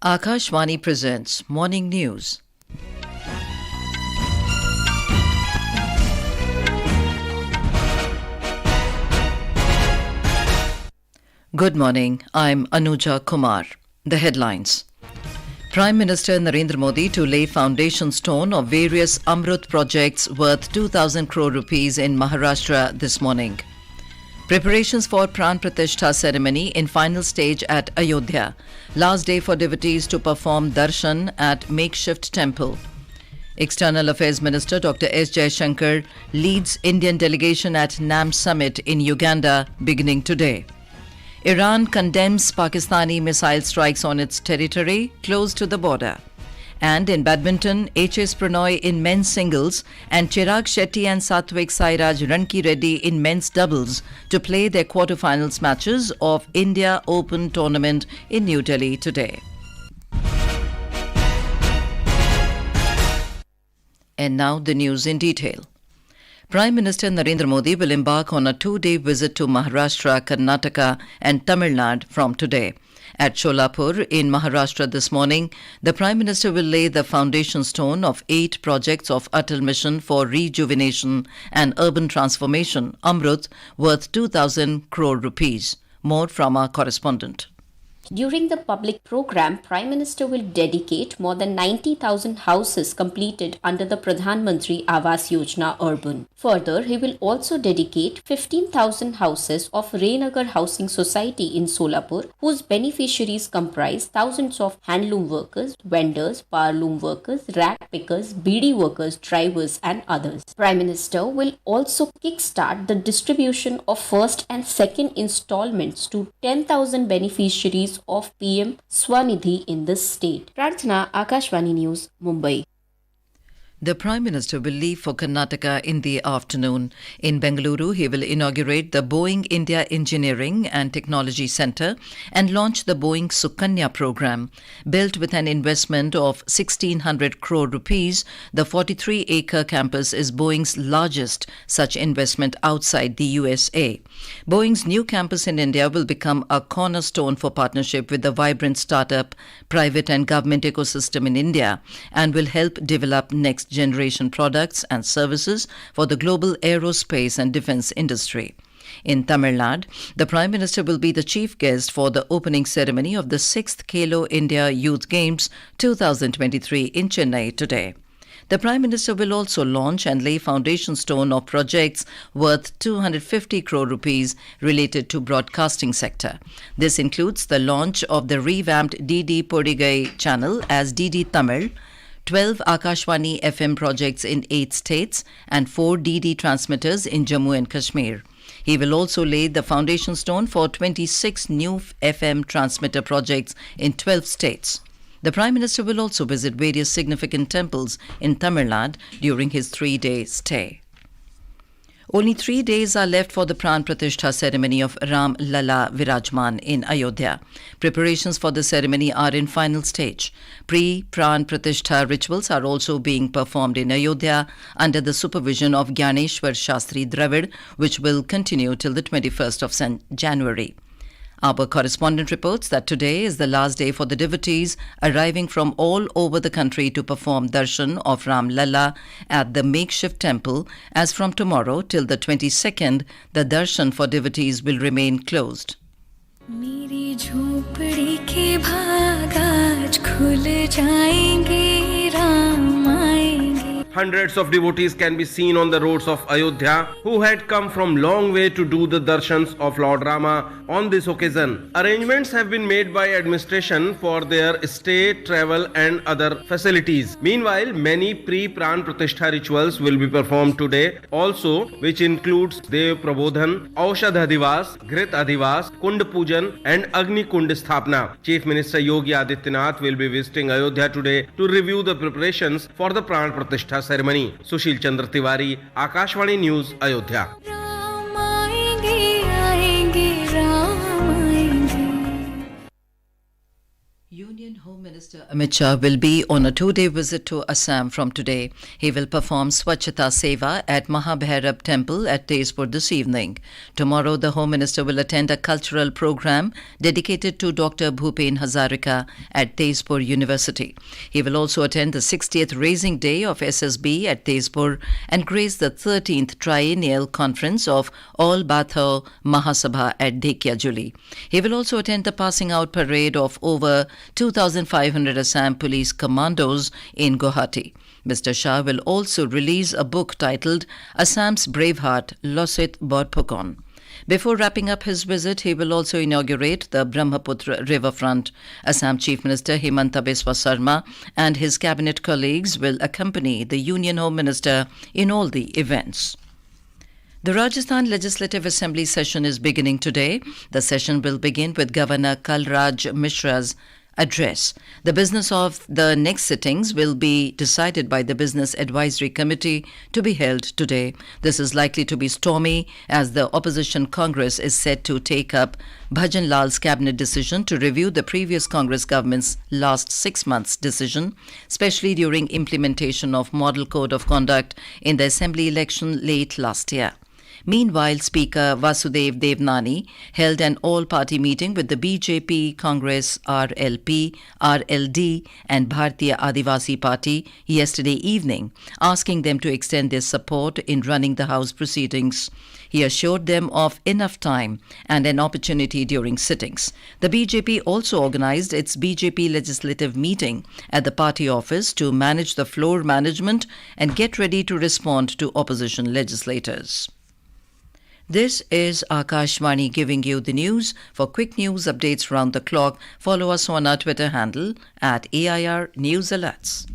Akashvani presents Morning News. Good morning, I'm Anuja Kumar. The headlines. Prime Minister Narendra Modi to lay foundation stone of various AMRUT projects worth 2,000 crore rupees in Maharashtra this morning. Preparations for Pran Pratishtha ceremony in final stage at Ayodhya. Last day for devotees to perform Darshan at makeshift temple. External Affairs Minister Dr. S. Jaishankar leads Indian delegation at NAM summit in Uganda beginning today. Iran condemns Pakistani missile strikes on its territory close to the border. And in badminton, HS Prannoy in men's singles and Chirag, Shetty and Satwiksairaj Rankireddy in men's doubles to play their quarterfinals matches of India Open tournament in New Delhi today. And now the news in detail. Prime Minister Narendra Modi will embark on a 2-day visit to Maharashtra, Karnataka and Tamil Nadu from today. At Sholapur in Maharashtra this morning, the Prime Minister will lay the foundation stone of 8 projects of Atal Mission for Rejuvenation and Urban Transformation, AMRUT, worth 2,000 crore rupees. More from our correspondent. During the public program, Prime Minister will dedicate more than 90,000 houses completed under the Pradhan Mantri Awas Yojana Urban. Further, he will also dedicate 15,000 houses of Raynagar Housing Society in Solapur, whose beneficiaries comprise thousands of handloom workers, vendors, powerloom workers, rack pickers, BD workers, drivers and others. Prime Minister will also kickstart the distribution of first and second installments to 10,000 beneficiaries of PM Swanidhi in this state. Prarthana, Akashvani News, Mumbai. The Prime Minister will leave for Karnataka in the afternoon. In Bengaluru, he will inaugurate the Boeing India Engineering and Technology Centre and launch the Boeing Sukanya program. Built with an investment of 1,600 crore rupees, the 43-acre campus is Boeing's largest such investment outside the USA. Boeing's new campus in India will become a cornerstone for partnership with the vibrant startup, private and government ecosystem in India and will help develop next generation products and services for the global aerospace and defense industry. In Tamil Nadu, the Prime Minister will be the chief guest for the opening ceremony of the 6th Khelo India Youth Games 2023 in Chennai today. The Prime Minister will also launch and lay foundation stone of projects worth 250 crore rupees related to broadcasting sector. This includes the launch of the revamped DD Podigai channel as DD Tamil, 12 Akashvani FM projects in 8 states and 4 DD transmitters in Jammu and Kashmir. He will also lay the foundation stone for 26 new FM transmitter projects in 12 states. The Prime Minister will also visit various significant temples in Tamil Nadu during his 3-day stay. Only 3 days are left for the Pran Pratishtha ceremony of Ram Lala Virajman in Ayodhya. Preparations for the ceremony are in final stage. Pre-Pran Pratishtha rituals are also being performed in Ayodhya under the supervision of Gyaneshwar Shastri Dravid, which will continue till the 21st of January. Our correspondent reports that today is the last day for the devotees arriving from all over the country to perform Darshan of Ram Lalla at the makeshift temple. As from tomorrow till the 22nd, the Darshan for devotees will remain closed. मेरी झोपड़ी के भाग आज खुल जाएंगे, राम आएंगे. Hundreds of devotees can be seen on the roads of Ayodhya who had come from long way to do the darshans of Lord Rama on this occasion. Arrangements have been made by administration for their stay, travel and other facilities. Meanwhile, many pre-Pran Pratishtha rituals will be performed today also, which includes Dev Prabodhan, Aushadh Adivas, Grit Adivas, Kund Pujan and Agni Kund Sthapna. Chief Minister Yogi Adityanath will be visiting Ayodhya today to review the preparations for the Pran Pratishtha ceremony. Sushil Chandra Tiwari, Akashvani News, Ayodhya. Union Home Minister Amit Shah will be on a 2-day visit to Assam from today. He will perform Swachhata Seva at Mahabhairab Temple at Tezpur this evening. Tomorrow, the Home Minister will attend a cultural program dedicated to Dr. Bhupen Hazarika at Tezpur University. He will also attend the 60th Raising Day of SSB at Tezpur and grace the 13th Triennial Conference of All Batho Mahasabha at Dhekiajuli. He will also attend the passing out parade of over 2,500 Assam police commandos in Guwahati. Mr. Shah will also release a book titled Assam's Braveheart, Losit Bodphukon. Before wrapping up his visit, he will also inaugurate the Brahmaputra riverfront. Assam Chief Minister Himanta Biswa Sarma and his cabinet colleagues will accompany the Union Home Minister in all the events. The Rajasthan Legislative Assembly session is beginning today. The session will begin with Governor Kalraj Mishra's address. The business of the next sittings will be decided by the Business Advisory Committee to be held today. This is likely to be stormy as the opposition Congress is set to take up Bhajan Lal's cabinet decision to review the previous Congress government's last 6 months' decision, especially during implementation of Model Code of Conduct in the Assembly election late last year. Meanwhile, Speaker Vasudev Devnani held an all-party meeting with the BJP, Congress, RLP, RLD and Bharatiya Adivasi Party yesterday evening, asking them to extend their support in running the House proceedings. He assured them of enough time and an opportunity during sittings. The BJP also organized its BJP legislative meeting at the party office to manage the floor management and get ready to respond to opposition legislators. This is Akashvani giving you the news. For quick news updates round the clock, follow us on our Twitter handle at AIR News Alerts.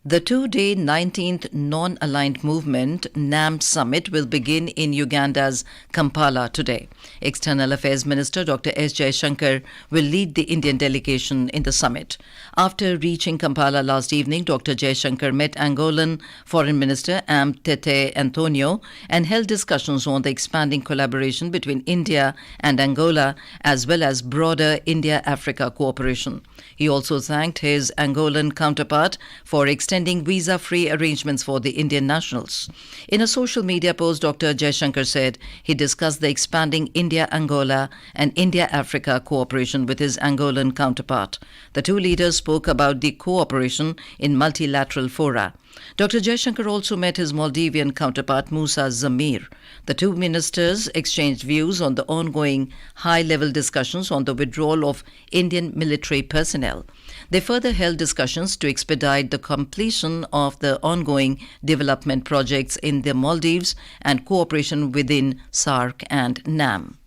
The 2-day 19th Non-Aligned Movement NAM Summit will begin in Uganda's Kampala today. External Affairs Minister Dr. S. Jaishankar will lead the Indian delegation in the summit. After reaching Kampala last evening, Dr. Jaishankar met Angolan Foreign Minister Am Tete Antonio and held discussions on the expanding collaboration between India and Angola as well as broader India-Africa cooperation. He also thanked his Angolan counterpart for extending visa-free arrangements for the Indian nationals. In a social media post, Dr. Jaishankar said he discussed the expanding India-Angola and India-Africa cooperation with his Angolan counterpart. The two leaders spoke about the cooperation in multilateral fora. Dr. Jaishankar also met his Maldivian counterpart Musa Zamir. The two ministers exchanged views on the ongoing high-level discussions on the withdrawal of Indian military personnel. They further held discussions to expedite the completion of the ongoing development projects in the Maldives and cooperation within SAARC and NAM.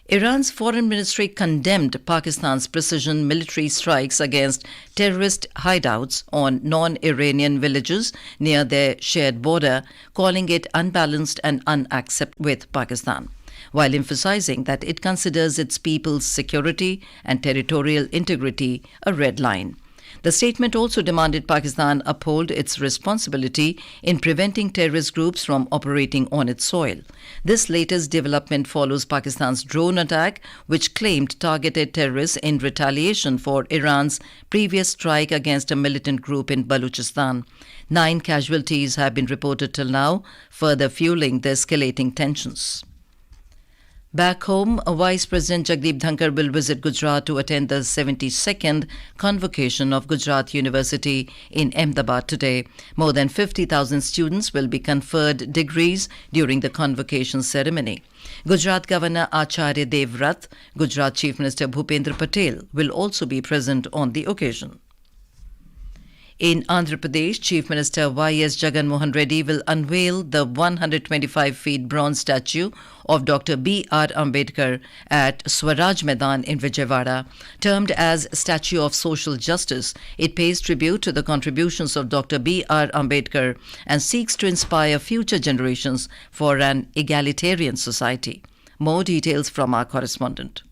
Iran's foreign ministry condemned Pakistan's precision military strikes against terrorist hideouts on non-Iranian villages near their shared border, calling it unbalanced and unacceptable with Pakistan, while emphasizing that it considers its people's security and territorial integrity a red line. The statement also demanded Pakistan uphold its responsibility in preventing terrorist groups from operating on its soil. This latest development follows Pakistan's drone attack, which claimed targeted terrorists in retaliation for Iran's previous strike against a militant group in Balochistan. 9 casualties have been reported till now, further fueling the escalating tensions. Back home, Vice President Jagdeep Dhankar will visit Gujarat to attend the 72nd convocation of Gujarat University in Ahmedabad today. More than 50,000 students will be conferred degrees during the convocation ceremony. Gujarat Governor Acharya Devvrat, Gujarat Chief Minister Bhupendra Patel will also be present on the occasion. In Andhra Pradesh, Chief Minister Y.S. Jagan Mohan Reddy will unveil the 125 feet bronze statue of Dr. B.R. Ambedkar at Swaraj Maidan in Vijayawada. Termed as Statue of Social Justice, it pays tribute to the contributions of Dr. B.R. Ambedkar and seeks to inspire future generations for an egalitarian society. More details from our correspondent.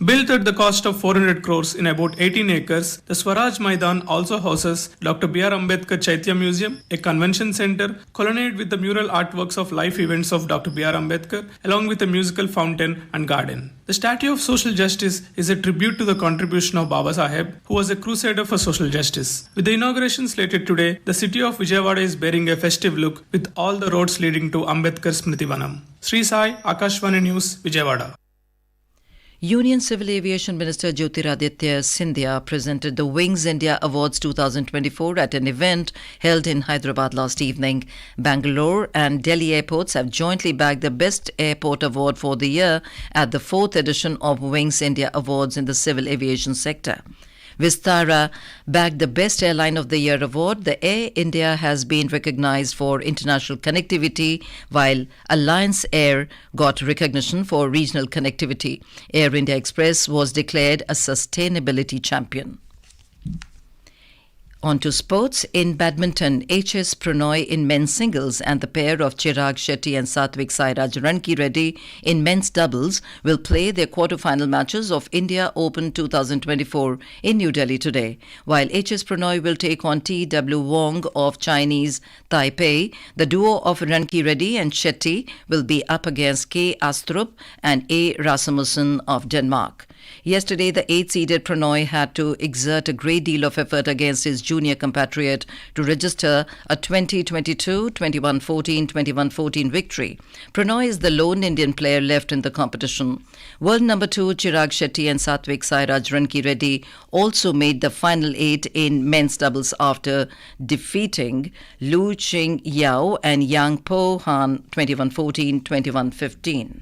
Built at the cost of 400 crores in about 18 acres, the Swaraj Maidan also houses Dr. B.R. Ambedkar Chaitya Museum, a convention center colonnaded with the mural artworks of life events of Dr. B.R. Ambedkar, along with a musical fountain and garden. The Statue of Social Justice is a tribute to the contribution of Baba Saheb, who was a crusader for social justice. With the inauguration slated today, the city of Vijayawada is bearing a festive look with all the roads leading to Ambedkar Smriti Vanam. Sri Sai, Akashvani News, Vijayawada. Union Civil Aviation Minister Jyotiraditya Scindia presented the Wings India Awards 2024 at an event held in Hyderabad last evening. Bangalore and Delhi airports have jointly bagged the Best Airport Award for the year at the 4th edition of Wings India Awards in the civil aviation sector. Vistara bagged the Best Airline of the Year award. The Air India has been recognized for international connectivity, while Alliance Air got recognition for regional connectivity. Air India Express was declared a sustainability champion. On to sports. In badminton, HS Prannoy in men's singles and the pair of Chirag, Shetty and Satwiksairaj Rankireddy in men's doubles will play their quarterfinal matches of India Open 2024 in New Delhi today. While HS Prannoy will take on T.W. Wong of Chinese Taipei, the duo of Rankireddy and Shetty will be up against K. Astrup and A. Rasmussen of Denmark. Yesterday, the 8th-seeded Prannoy had to exert a great deal of effort against his junior compatriot to register a 20-22, 21-14, 21-14 victory. Prannoy is the lone Indian player left in the competition. World number 2 Chirag Shetty and Satwiksairaj Rankireddy also made the final 8 in men's doubles after defeating Lu Ching Yao and Yang Po Han 21-14, 21-15.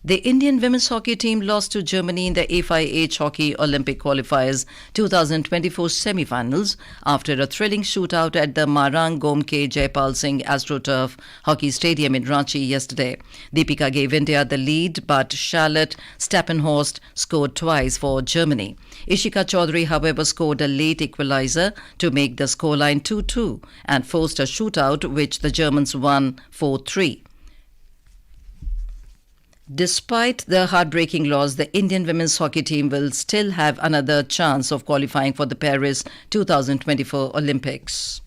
The Indian women's hockey team lost to Germany in the FIH Hockey Olympic Qualifiers 2024 semi-finals after a thrilling shootout at the Marang Gomke Jaipal Singh AstroTurf Hockey Stadium in Ranchi yesterday. Deepika gave India the lead, but Charlotte Stappenhorst scored twice for Germany. Ishika Chaudhary, however, scored a late equalizer to make the scoreline 2-2 and forced a shootout which the Germans won 4-3. Despite the heartbreaking loss, the Indian women's hockey team will still have another chance of qualifying for the Paris 2024 Olympics.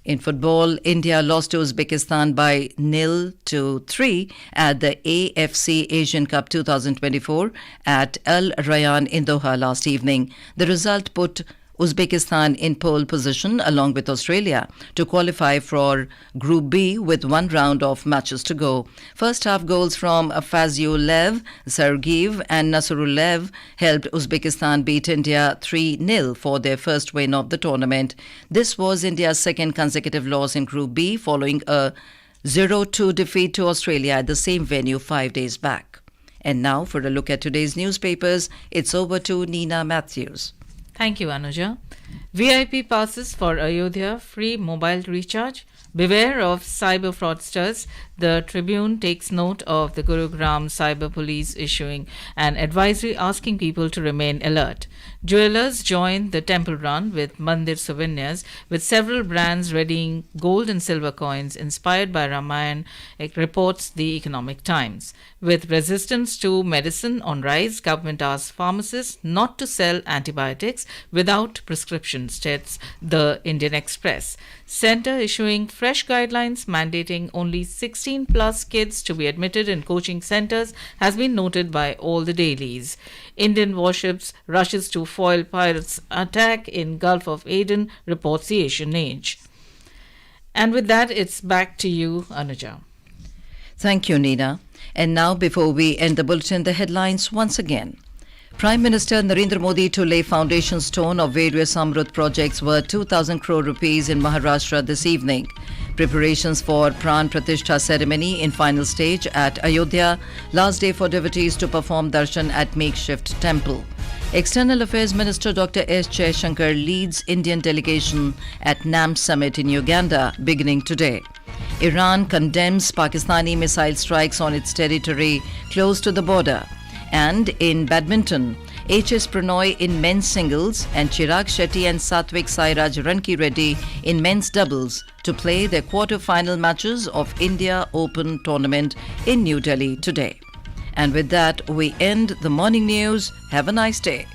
In football, India lost to Uzbekistan by 0-3 at the AFC Asian Cup 2024 at Al Rayyan in Doha last evening. The result put Uzbekistan in pole position along with Australia to qualify for Group B with one round of matches to go. First half goals from Faziulev, Sergeyev and Nasrullayev helped Uzbekistan beat India 3-0 for their first win of the tournament. This was India's second consecutive loss in Group B following a 0-2 defeat to Australia at the same venue 5 days back. And now for a look at today's newspapers, it's over to Nina Matthews. Thank you, Anuja. VIP passes for Ayodhya, free mobile recharge. Beware of cyber fraudsters. The Tribune takes note of the Gurugram Cyber Police issuing an advisory asking people to remain alert. Jewelers join the temple run with Mandir souvenirs, with several brands readying gold and silver coins inspired by Ramayana, it reports the Economic Times. With resistance to medicine on rise, government asks pharmacists not to sell antibiotics without prescription, states the Indian Express. Centre issuing fresh guidelines mandating only 16 plus kids to be admitted in coaching centres has been noted by all the dailies. Indian warships rushes to foil pirates' attack in Gulf of Aden, reports the Asian Age. And with that, it's back to you, Anuja. Thank you, Nina. And now, before we end the bulletin, the headlines once again. Prime Minister Narendra Modi to lay foundation stone of various AMRUT projects worth 2,000 crore rupees in Maharashtra this evening. Preparations for Pran Pratishtha ceremony in final stage at Ayodhya. Last day for devotees to perform Darshan at makeshift temple. External Affairs Minister Dr. S. Jaishankar leads Indian delegation at NAM summit in Uganda beginning today. Iran condemns Pakistani missile strikes on its territory close to the border. And in badminton, HS Prannoy in men's singles and Chirag Shetty and Satwiksairaj Rankireddy in men's doubles to play their quarter-final matches of India Open tournament in New Delhi today. And with that, we end the morning news. Have a nice day.